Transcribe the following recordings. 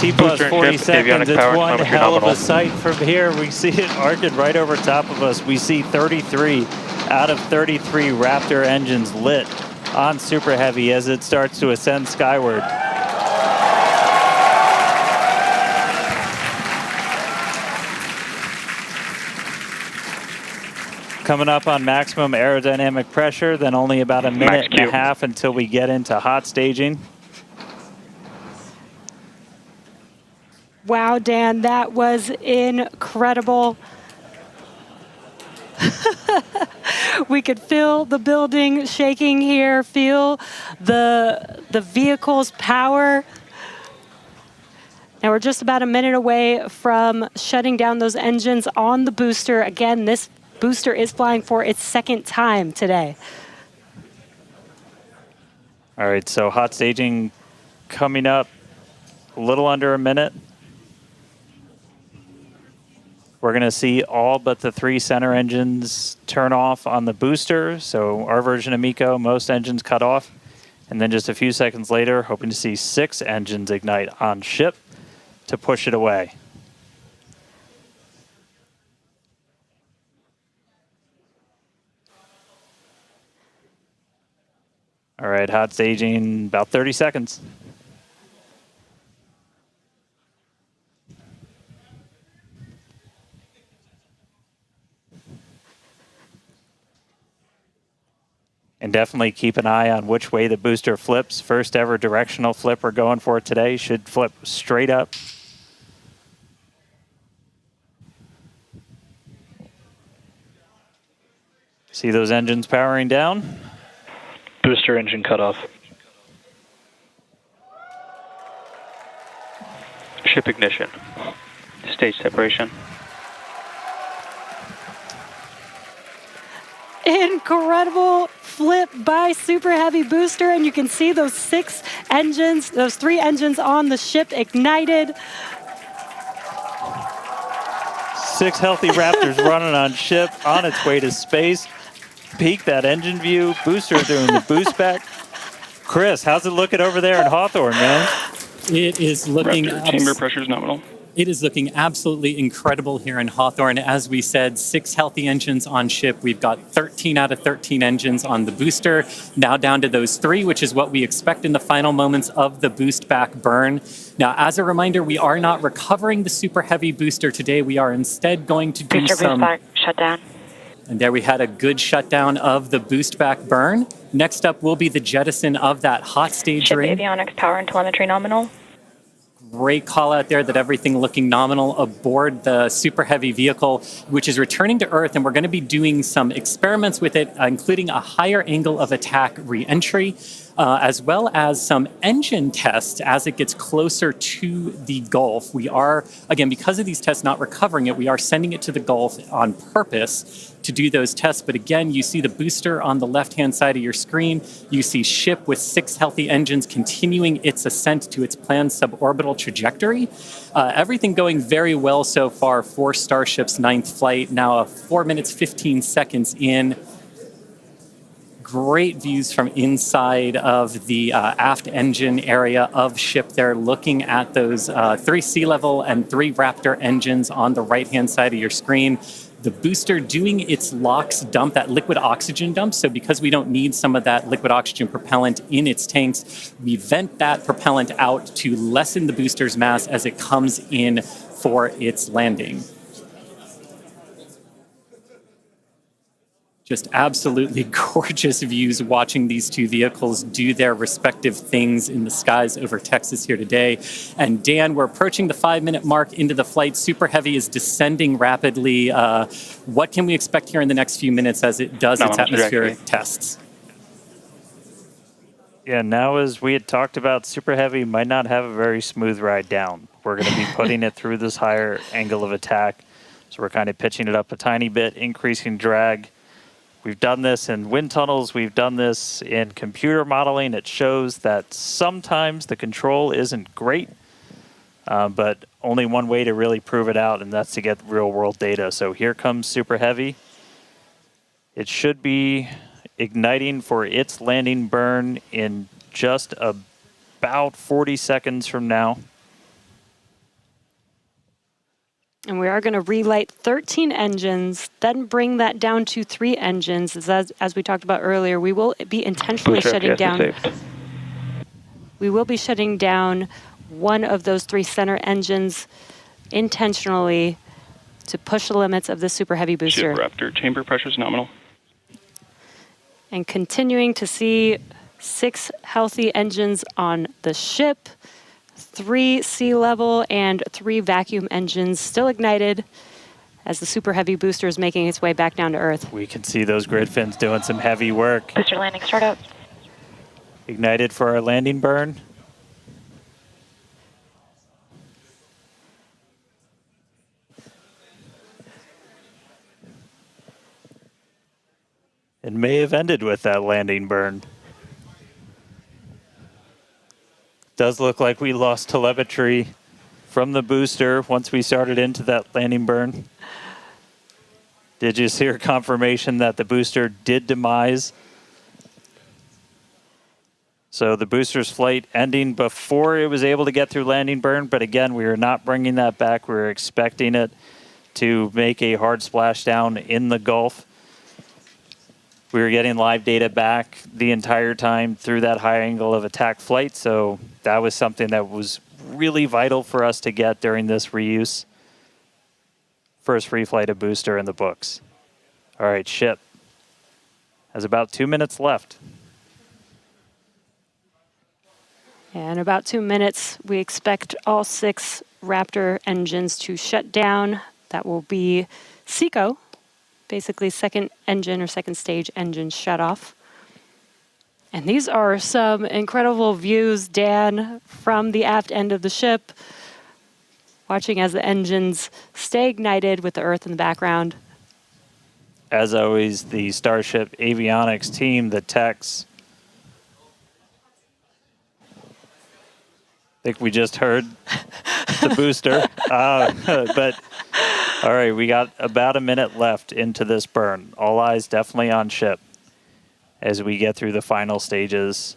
T plus 40 seconds. It's one hell of a sight from here. We see it arcing right over top of us. We see 33 out of 33 Raptor engines lit on Super Heavy as it starts to ascend skyward. Coming up on maximum aerodynamic pressure, then only about a minute and a half until we get into hot staging. Wow, Dan, that was incredible. We could feel the building shaking here, feel the vehicle's power. Now we're just about a minute away from shutting down those engines on the booster. Again, this booster is flying for its second time today. All right, so hot staging coming up a little under a minute. We're going to see all but the 3 center engines turn off on the booster. So our version of MECO, most engines cut off. And then just a few seconds later, hoping to see 6 engines ignite on ship to push it away. All right, hot staging, about 30 seconds. And definitely keep an eye on which way the booster flips. First ever directional flip we're going for today. Should flip straight up. See those engines powering down? Booster engine cutoff. Ship ignition. Stage separation. Incredible flip by Super Heavy booster, and you can see those 6 engines, those 3 engines on the ship ignited. 6 healthy Raptors running on ship, on its way to space. Peek that engine view. Booster doing the boost back. Chris, how's it looking over there in Hawthorne, man? It is looking... chamber pressure is nominal. It is looking absolutely incredible here in Hawthorne. As we said, 6 healthy engines on ship. We've got 13 out of 13 engines on the booster. Now down to those 3, which is what we expect in the final moments of the boost back burn. Now, as a reminder, we are not recovering the Super Heavy booster today. We are instead going to do booster some... boost back, shutdown. And there we had a good shutdown of the boost back burn. Next up will be the jettison of that hot stage Ship ring. avionics, power and telemetry nominal. Great call out there that everything looking nominal aboard the Super Heavy vehicle, which is returning to Earth, and we're going to be doing some experiments with it, including a higher angle of attack re-entry, as well as some engine tests as it gets closer to the Gulf. We are, again, because of these tests not recovering it, we are sending it to the Gulf on purpose to do those tests. But again, you see the booster on the left-hand side of your screen. You see ship with 6 healthy engines continuing its ascent to its planned suborbital trajectory. Everything going very well so far for Starship's 9th flight. Now 4 minutes, 15 seconds in. Great views from inside of the aft engine area of ship there, looking at those 3 sea level and 3 Raptor engines on the right-hand side of your screen. The booster doing its LOX dump, that liquid oxygen dump. So because we don't need some of that liquid oxygen propellant in its tanks, we vent that propellant out to lessen the booster's mass as it comes in for its landing. Just absolutely gorgeous views watching these 2 vehicles do their respective things in the skies over Texas here today. And Dan, we're approaching the 5-minute mark into the flight. Super Heavy is descending rapidly. What can we expect here in the next few minutes as it does its atmospheric tests? Yeah, now as we had talked about, Super Heavy might not have a very smooth ride down. We're going to be putting it through this higher angle of attack. So we're kind of pitching it up a tiny bit, increasing drag. We've done this in wind tunnels. We've done this in computer modeling. It shows that sometimes the control isn't great, but only one way to really prove it out, and that's to get real-world data. So here comes Super Heavy. It should be igniting for its landing burn in just about 40 seconds from now. And we are going to relight 13 engines, then bring that down to 3 engines. As we talked about earlier, we will be intentionally Booster shutting F gas down. is saved. We will be shutting down one of those 3 center engines intentionally to push the limits of the Super Heavy booster. Ship Raptor, chamber pressure is nominal. And continuing to see 6 healthy engines on the ship, 3 sea level and 3 vacuum engines still ignited as the Super Heavy booster is making its way back down to Earth. We can see those grid fins doing some heavy work. Booster landing startup. Ignited for our landing burn. It may have ended with that landing burn. Does look like we lost telemetry from the booster once we started into that landing burn. Did you hear confirmation that the booster did demise? So the booster's flight ending before it was able to get through landing burn, but again, we are not bringing that back. We were expecting it to make a hard splashdown in the Gulf. We were getting live data back the entire time through that high angle of attack flight, so that was something that was really vital for us to get during this reuse. First free flight of booster in the books. All right, ship has about 2 minutes left. In about 2 minutes, we expect all 6 Raptor engines to shut down. That will be SECO, basically second engine or second stage engine shut off. And these are some incredible views, Dan, from the aft end of the ship, watching as the engines stay ignited with the Earth in the background. As always, the Starship avionics team, the techs. I think we just heard the booster. But all right, we got about a minute left into this burn. All eyes definitely on ship as we get through the final stages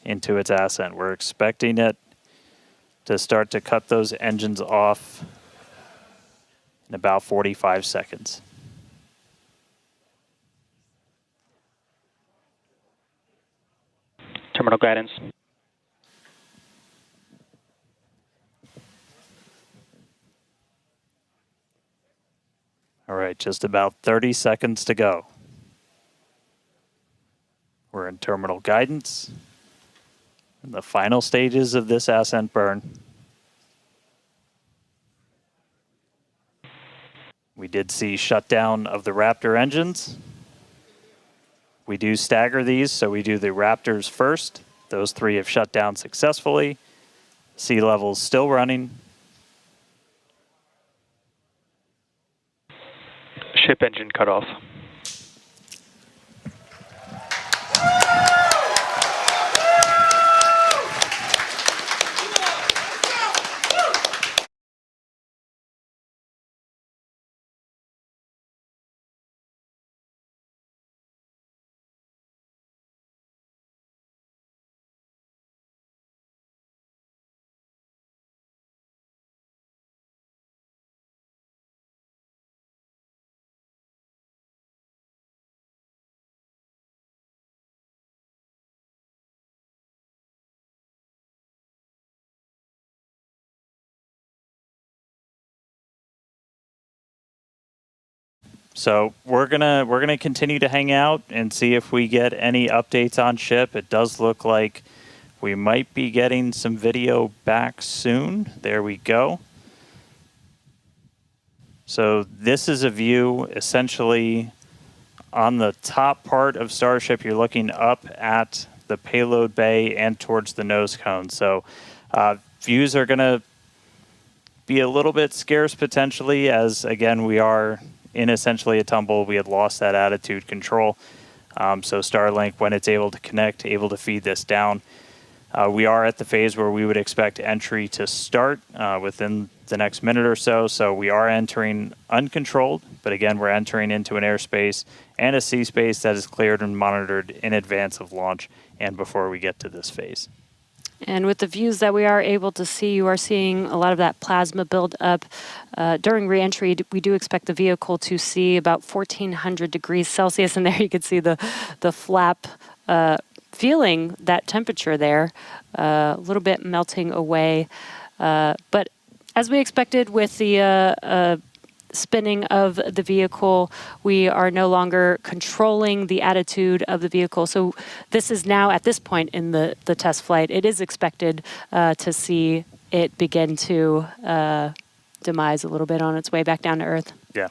into its ascent. We're expecting it to start to cut those engines off in about 45 seconds. Terminal guidance. All right, just about 30 seconds to go. We're in terminal guidance in the final stages of this ascent burn. We did see shutdown of the Raptor engines. We do stagger these, so we do the Raptors first. Those 3 have shut down successfully. Sea level's still running. Ship engine cut off. So we're gonna continue to hang out and see if we get any updates on ship. It does look like we might be getting some video back soon. There we go. So this is a view essentially on the top part of Starship. You're looking up at the payload bay and towards the nose cone. So views are gonna be a little bit scarce potentially, as again we are in essentially a tumble. We had lost that attitude control. So Starlink, when it's able to connect, able to feed this down. We are at the phase where we would expect entry to start within the next minute or so. So we are entering uncontrolled, but again, we're entering into an airspace and a sea space that is cleared and monitored in advance of launch and before we get to this phase. And with the views that we are able to see, you are seeing a lot of that plasma build up. During reentry, we do expect the vehicle to see about 1400 degrees Celsius. And there you can see the flap feeling that temperature there, a little bit melting away. But as we expected with the spinning of the vehicle, we are no longer controlling the attitude of the vehicle. So this is now, at this point in the test flight, it is expected to see it begin to demise a little bit on its way back down to Earth. Yeah.